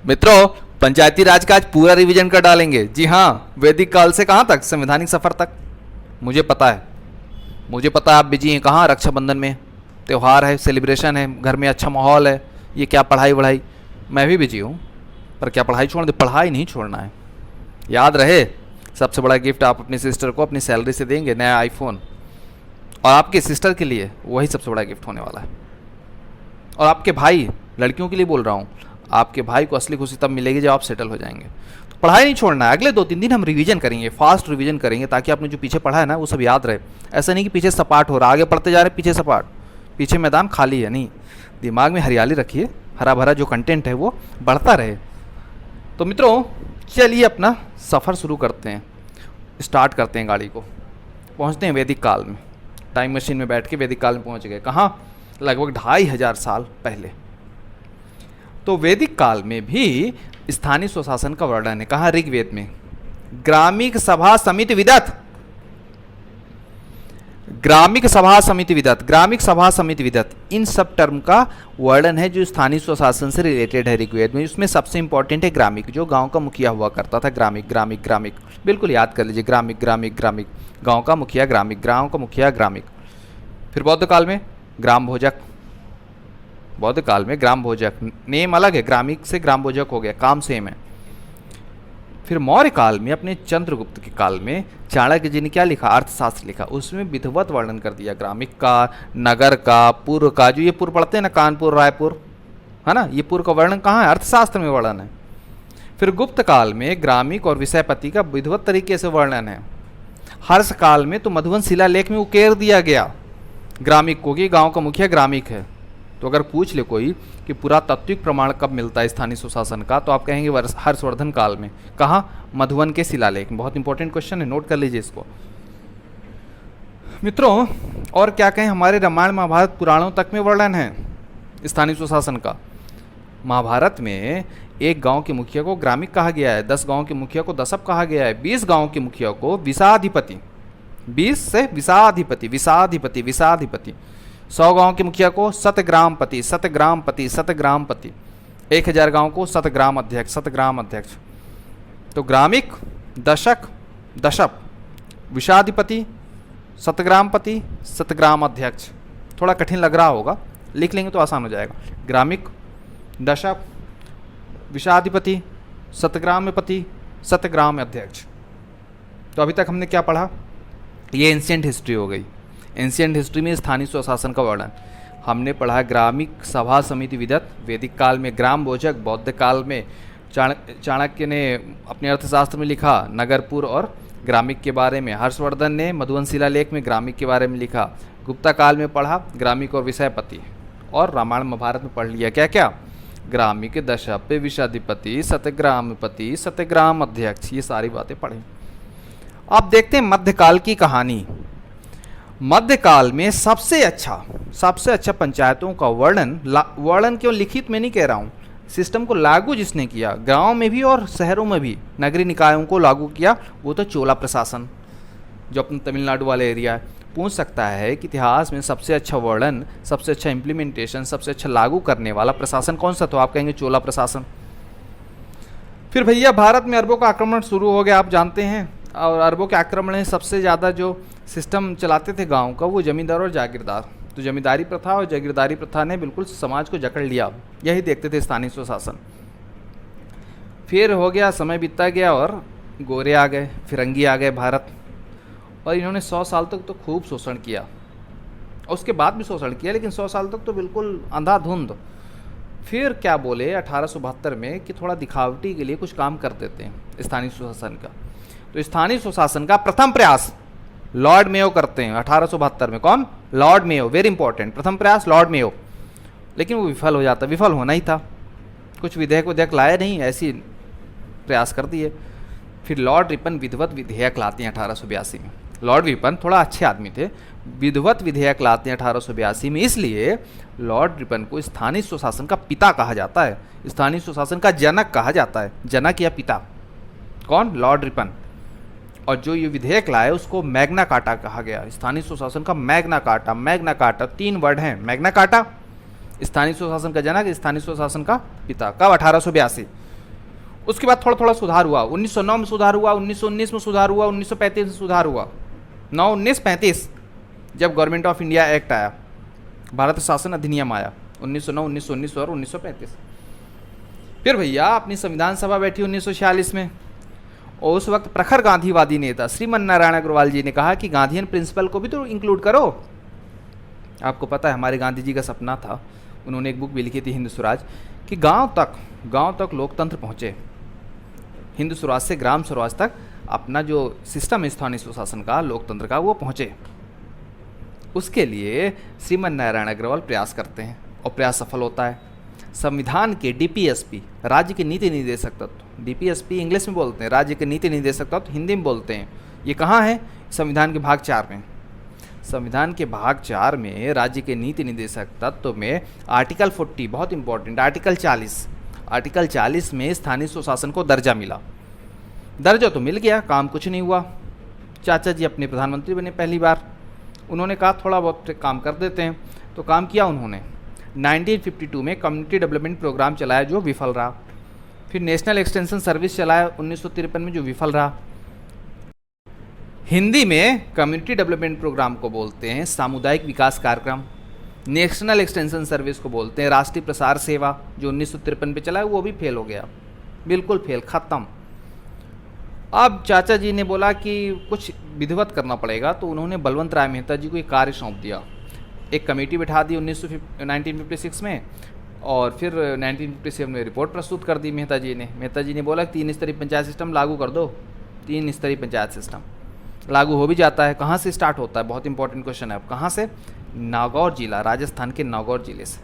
मित्रों, पंचायती राज का आज पूरा रिवीजन कर डालेंगे। जी हाँ, वैदिक काल से कहाँ तक, संवैधानिक सफर तक। मुझे पता है, मुझे पता है आप बिजी हैं। कहाँ, रक्षाबंधन में त्यौहार है, सेलिब्रेशन है, घर में अच्छा माहौल है, ये क्या पढ़ाई वढ़ाई। मैं भी बिजी हूँ, पर क्या पढ़ाई छोड़ दे? पढ़ाई नहीं छोड़ना है। याद रहे, सबसे बड़ा गिफ्ट आप अपनी सिस्टर को अपनी सैलरी से देंगे, नया आईफोन। और आपकी सिस्टर के लिए वही सबसे बड़ा गिफ्ट होने वाला है। और आपके भाई, लड़कियों के लिए बोल रहा हूँ, आपके भाई को असली खुशी तब मिलेगी जब आप सेटल हो जाएंगे। तो पढ़ाई नहीं छोड़ना है। अगले 2-3 दिन हम रिवीजन करेंगे, फास्ट रिवीजन करेंगे, ताकि आपने जो पीछे पढ़ा है ना वो सब याद रहे। ऐसा नहीं कि पीछे सपाट हो रहा, आगे पढ़ते जा रहे पीछे सपाट, पीछे मैदान खाली है। नहीं, दिमाग में हरियाली रखिए, हरा भरा जो कंटेंट है वो बढ़ता रहे। तो मित्रों, चलिए अपना सफ़र शुरू करते हैं, स्टार्ट करते हैं गाड़ी को। पहुँचते हैं वैदिक काल में। टाइम मशीन में बैठ के वैदिक काल में पहुँच गए। कहाँ? लगभग 2500 साल पहले। तो वैदिक काल में भी स्थानीय स्वशासन का वर्णन है। कहाँ? ऋग्वेद में। ग्रामिक सभा समिति विदत, ग्रामिक सभा समिति विदत, ग्रामिक सभा समिति विदत, इन सब टर्म का वर्णन है जो स्थानीय स्वशासन से रिलेटेड है ऋग्वेद में। उसमें सबसे इंपॉर्टेंट है ग्रामिक, जो गांव का मुखिया हुआ करता था। ग्रामिक ग्रामिक ग्रामिक, बिल्कुल याद कर लीजिए। ग्रामिक ग्रामिक ग्रामिक, गांव का मुखिया ग्रामिक, गांव का मुखिया ग्रामिक। फिर बौद्ध काल में ग्राम भोजक, बौद्ध काल में ग्राम भोजक, नेम अलग है, ग्रामिक से ग्राम भोजक हो गया, काम सेम है। फिर मौर्य काल में अपने चंद्रगुप्त के काल में चाणक्य जी ने क्या लिखा? अर्थशास्त्र लिखा। उसमें विधिवत वर्णन कर दिया ग्रामिक का, नगर का, पुर का। जो ये पुर पढ़ते हैं ना, कानपुर, रायपुर, है ना, ये पुर का वर्णन कहाँ है? अर्थशास्त्र में वर्णन है। फिर गुप्त काल में ग्रामिक और विषयपति का विधिवत तरीके से वर्णन है। हर्ष काल में तो मधुबन शिलालेख में उकेर दिया गया ग्रामिक को कि गांव का मुखिया ग्रामिक है। तो अगर पूछ ले कोई कि पुरातात्विक प्रमाण कब मिलता है स्थानीय सुशासन का, तो आप कहेंगे हर्षवर्धन काल में। कहाँ? मधुबन के शिलालेख में। बहुत इंपॉर्टेंट क्वेश्चन है, नोट कर लीजिए इसको। मित्रों, और क्या कहें, हमारे रामायण महाभारत पुराणों तक में वर्णन है स्थानीय सुशासन का। महाभारत में एक गांव के मुखिया को ग्रामिक कहा गया है, 10 गांव के मुखिया को दसप कहा गया है, 20 गांव के मुखिया को विसाधिपति, 20 से विसाधिपति, विसाधिपति, विसाधिपति, 100 गांव के मुखिया को सतग्रामपति, सतग्रामपति, सतग्रामपति, 1000 गांव को सतग्राम अध्यक्ष, सतग्राम अध्यक्ष। तो ग्रामिक, दशक, दशप, विषाधिपति, सतग्रामपति, सतग्राम अध्यक्ष। थोड़ा कठिन लग रहा होगा, लिख लेंगे तो आसान हो जाएगा। ग्रामिक, दशक, विषाधिपति, सतग्रामपति, सतग्राम अध्यक्ष। तो अभी तक हमने क्या पढ़ा? ये एंशिएंट हिस्ट्री हो गई। एंशिएंट हिस्ट्री में स्थानीय स्वशासन का वर्णन हमने पढ़ा। ग्रामिक सभा समिति विदत वैदिक काल में, ग्राम भोजक बौद्ध काल में, चाणक्य ने अपने अर्थशास्त्र में लिखा नगरपुर और ग्रामिक के बारे में, हर्षवर्धन ने मधुबन शिलालेख में ग्रामिक के बारे में लिखा, गुप्ता काल में पढ़ा ग्रामिक और विषयपति, और रामायण महाभारत में पढ़ लिया क्या क्या? ग्रामिक, दशप, विषाधिपति, सतग्रामपति, सतग्राम अध्यक्ष। ये सारी बातें पढ़ें। अब देखते हैं मध्यकाल की कहानी। मध्यकाल में सबसे अच्छा पंचायतों का वर्णन केवल लिखित में नहीं कह रहा हूँ, सिस्टम को लागू जिसने किया, गांव में भी और शहरों में भी नगरीय निकायों को लागू किया, वो तो चोला प्रशासन, जो अपने तमिलनाडु वाले एरिया है। पूछ सकता है कि इतिहास में सबसे अच्छा वर्णन, सबसे अच्छा इम्प्लीमेंटेशन, सबसे अच्छा लागू करने वाला प्रशासन कौन सा? तो आप कहेंगे चोला प्रशासन। फिर भैया भारत में अरबों का आक्रमण शुरू हो गया, आप जानते हैं। और अरबों के आक्रमण में सबसे ज़्यादा जो सिस्टम चलाते थे गांव का, वो जमींदार और जागीरदार। तो जमींदारी प्रथा और जागीरदारी प्रथा ने बिल्कुल समाज को जकड़ लिया। यही देखते थे स्थानीय स्वशासन। फिर हो गया, समय बीतता गया और गोरे आ गए, फिरंगी आ गए भारत, और इन्होंने 100 साल तक तो खूब शोषण किया, और उसके बाद भी शोषण किया, लेकिन 100 साल तक तो बिल्कुल अंधाधुंध। फिर क्या बोले 1872 में कि थोड़ा दिखावटी के लिए कुछ काम कर देते हैं स्थानीय सुशासन का। तो स्थानीय सुशासन का प्रथम प्रयास लॉर्ड मेयो करते हैं 1872 में। कौन? Lord Mayo, very important. प्रथम प्रयास लॉर्ड मेयो, लेकिन वो विफल हो जाता। विफल होना ही था, कुछ विधेयक लाए नहीं, ऐसी प्रयास कर दिए। फिर लॉर्ड रिपन विधिवत विधेयक लाते हैं 1882 में। लॉर्ड रिपन थोड़ा अच्छे आदमी थे, विधिवत विधेयक लाते हैं 1882 में। इसलिए लॉर्ड रिपन को स्थानीय सुशासन का पिता कहा जाता है, स्थानीय सुशासन का जनक कहा जाता है। जनक या पिता कौन? Lord Ripon. और जो ये विधेयक लाए उसको मैग्ना कार्टा कहा गया, स्थानीय सुशासन का Magna carta. Magna carta 3 word हैं, मैग्ना कार्टा, स्थानीय सुशासन का जनक, स्थानीय सुशासन का पिता। कब? 1882। उसके बाद थोड़ा थोड़ा सुधार हुआ, 1909 में सुधार हुआ, 1919 में सुधार हुआ, 1935 में सुधार हुआ, 1935 जब गवर्नमेंट ऑफ इंडिया एक्ट आया, भारत शासन अधिनियम आया 1909, 1919 और 1935। फिर भैया अपनी संविधान सभा बैठी 1946 में, और उस वक्त प्रखर गांधीवादी नेता श्रीमन नारायण अग्रवाल जी ने कहा कि गांधीयन प्रिंसिपल को भी तो इंक्लूड करो। आपको पता है हमारे गांधी जी का सपना था, उन्होंने एक बुक भी लिखी थी हिंद स्वराज, कि गांव तक लोकतंत्र पहुँचे, हिंद स्वराज से ग्राम स्वराज तक अपना जो सिस्टम है स्थानीय स्वशासन का, लोकतंत्र का, वो पहुँचे। उसके लिए श्रीमन नारायण अग्रवाल प्रयास करते हैं और प्रयास सफल होता है। संविधान के डीपीएसपी, राज्य के नीति निर्देशक तत्व, डीपीएसपी इंग्लिश में बोलते हैं, राज्य के नीति निर्देशक तत्व हिंदी में बोलते हैं। ये कहाँ है? संविधान के भाग 4 में। संविधान के भाग 4 में राज्य के नीति निर्देशक तत्व में आर्टिकल 40 बहुत इंपॉर्टेंट, आर्टिकल 40 में स्थानीय स्वशासन को दर्जा मिला। दर्जा तो मिल गया, काम कुछ नहीं हुआ। चाचा जी अपने प्रधानमंत्री बने पहली बार, उन्होंने कहा थोड़ा बहुत काम कर देते हैं, तो काम किया उन्होंने। 1952 में कम्युनिटी डेवलपमेंट प्रोग्राम चलाया जो विफल रहा। फिर नेशनल एक्सटेंशन सर्विस चलाया 1953 में जो विफल रहा। हिंदी में कम्युनिटी डेवलपमेंट प्रोग्राम को बोलते हैं सामुदायिक विकास कार्यक्रम। नेशनल एक्सटेंशन सर्विस को बोलते हैं राष्ट्रीय प्रसार सेवा, जो 1953 पे चला है, वो भी फेल हो गया, बिल्कुल फेल, ख़त्म। अब चाचा जी ने बोला कि कुछ विधिवत करना पड़ेगा, तो उन्होंने बलवंत राय मेहता जी को एक कार्य सौंप दिया। एक कमेटी बिठा दी 1956 में, और फिर 1957 में रिपोर्ट प्रस्तुत कर दी मेहता जी ने। मेहता जी ने बोला 3 स्तरीय पंचायत सिस्टम लागू कर दो। 3 स्तरीय पंचायत सिस्टम लागू हो भी जाता है। कहाँ से स्टार्ट होता है? बहुत इंपॉर्टेंट क्वेश्चन है। अब कहाँ से? नागौर जिला, राजस्थान के नागौर जिले से।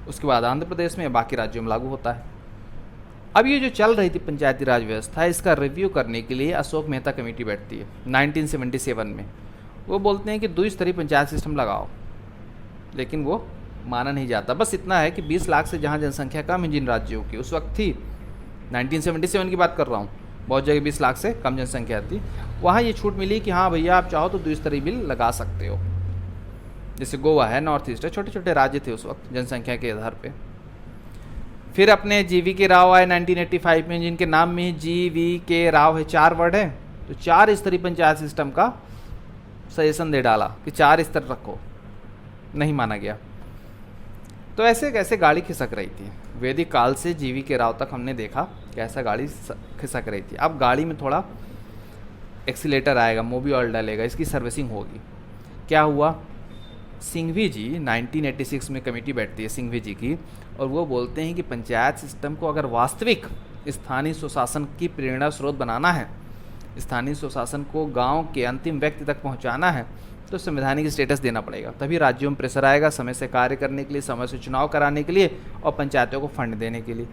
उसके बाद आंध्र प्रदेश में, बाकी राज्यों में लागू होता है। अब ये जो चल रही थी पंचायती राज व्यवस्था, इसका रिव्यू करने के लिए अशोक मेहता कमेटी बैठती है 1977 में। वो बोलते हैं कि 2 स्तरीय पंचायत सिस्टम लगाओ, लेकिन वो माना नहीं जाता। बस इतना है कि 20 लाख से जहाँ जनसंख्या कम है जिन राज्यों की उस वक्त थी, 1977 की बात कर रहा हूँ, बहुत जगह 20 लाख से कम जनसंख्या थी, वहाँ ये छूट मिली कि हाँ भैया आप चाहो तो 2 स्तरीय बिल लगा सकते हो। जैसे गोवा है, नॉर्थ ईस्ट है, छोटे छोटे राज्य थे उस वक्त जनसंख्या के आधार पे। फिर अपने GV राव आए 1985 में, जिनके नाम में GV राव है, 4 वर्ड है, तो 4 स्तरीय पंचायत सिस्टम का सजेशन दे डाला कि 4 स्तर रखो, नहीं माना गया। तो ऐसे कैसे गाड़ी खिसक रही थी। वैदिक काल से GV राव तक हमने देखा कैसा गाड़ी खिसक रही थी। अब गाड़ी में थोड़ा एक्सीलेटर आएगा, मोबिल ऑयल डालेगा, इसकी सर्विसिंग होगी। क्या हुआ? सिंघवी जी 1986 में कमेटी बैठती है सिंघवी जी की, और वो बोलते हैं कि पंचायत सिस्टम को अगर वास्तविक स्थानीय स्वशासन की प्रेरणा स्रोत बनाना है, स्थानीय स्वशासन को गांव के अंतिम व्यक्ति तक पहुंचाना है, तो संवैधानिक स्टेटस देना पड़ेगा। तभी राज्यों में प्रेशर आएगा समय से कार्य करने के लिए, समय से चुनाव कराने के लिए और पंचायतों को फंड देने के लिए।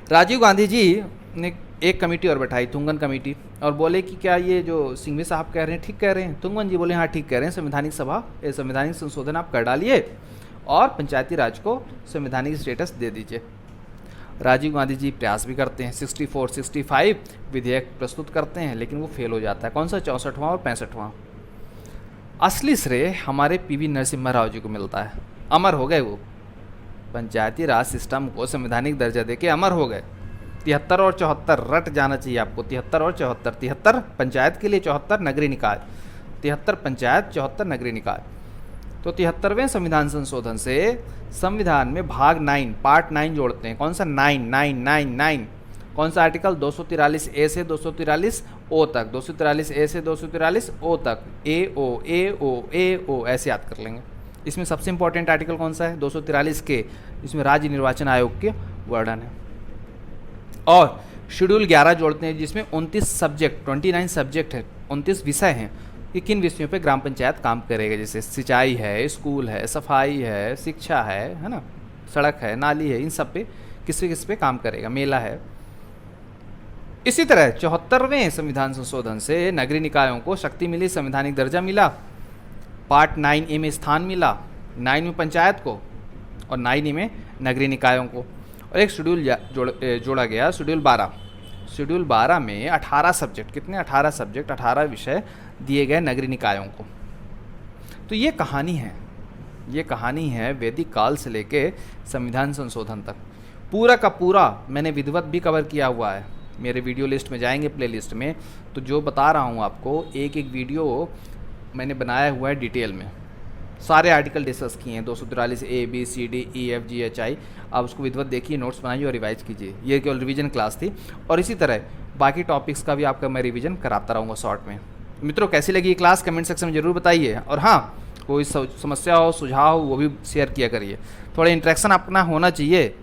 राजीव गांधी जी ने एक कमेटी और बैठाई, तुंगन कमेटी, और बोले कि क्या ये जो सिंघवी साहब कह रहे हैं ठीक कह रहे हैं? तुंगन जी बोले हाँ ठीक कह रहे हैं, संवैधानिक सभा संवैधानिक संशोधन आप कर डालिए और पंचायती राज को संवैधानिक स्टेटस दे दीजिए। राजीव गांधी जी प्रयास भी करते हैं, 64-65 विधेयक प्रस्तुत करते हैं, लेकिन वो फेल हो जाता है। कौन सा? 64वां और 65वां। असली श्रेय हमारे PV नरसिम्हा राव जी को मिलता है। अमर हो गए वो, पंचायती राज सिस्टम को संवैधानिक दर्जा देके अमर हो गए। 73 और 74 रट जाना चाहिए आपको, 73 और 74। 73 पंचायत के लिए, 74 नगरीय निकाय। 73 पंचायत, 74 नगरीय निकाय। तो 73वें संविधान संशोधन से संविधान में भाग 9 पार्ट 9 जोड़ते हैं। कौन सा? 9 कौन सा आर्टिकल? 243A से 243O तक, 243A से 243O तक, AO ऐसे याद कर लेंगे। इसमें सबसे इंपॉर्टेंट आर्टिकल कौन सा है? 243K, इसमें राज्य निर्वाचन आयोग के वर्णन है। और शेड्यूल 11 जोड़ते हैं, जिसमें 29 सब्जेक्ट है, 29 विषय हैं कि किन विषयों पे ग्राम पंचायत काम करेगा। जैसे सिंचाई है, स्कूल है, सफाई है, शिक्षा है ना, सड़क है, नाली है, इन सब पे किस पे काम करेगा, मेला है। इसी तरह 74वें संविधान संशोधन से नगरीय निकायों को शक्ति मिली, संवैधानिक दर्जा मिला, पार्ट 9A में स्थान मिला, 9 में पंचायत को और 9E में नगरीय निकायों को। और एक शेड्यूल जोड़ा गया, शेड्यूल 12। शेड्यूल 12 में 18 सब्जेक्ट, कितने? 18 सब्जेक्ट, 18 विषय दिए गए नगरीय निकायों को। तो ये कहानी है, ये कहानी है वैदिक काल से लेके संविधान संशोधन तक। पूरा का पूरा मैंने विधिवत भी कवर किया हुआ है। मेरे वीडियो लिस्ट में जाएंगे, प्ले लिस्ट में, तो जो बता रहा हूँ आपको, एक एक वीडियो मैंने बनाया हुआ है डिटेल में, सारे आर्टिकल डिस्कस किए हैं, 243 A B C D E F G H I। आप उसको विधिवत देखिए, नोट्स बनाइए और रिवाइज कीजिए। ये केवल रिवीजन क्लास थी, और इसी तरह बाकी टॉपिक्स का भी आपका मैं रिवीजन कराता रहूँगा शॉर्ट में। मित्रों, कैसी लगी ये क्लास कमेंट सेक्शन में ज़रूर बताइए, और हाँ, कोई समस्या हो, सुझाव हो, वो भी शेयर किया करिए। थोड़ा इंटरेक्शन अपना होना चाहिए।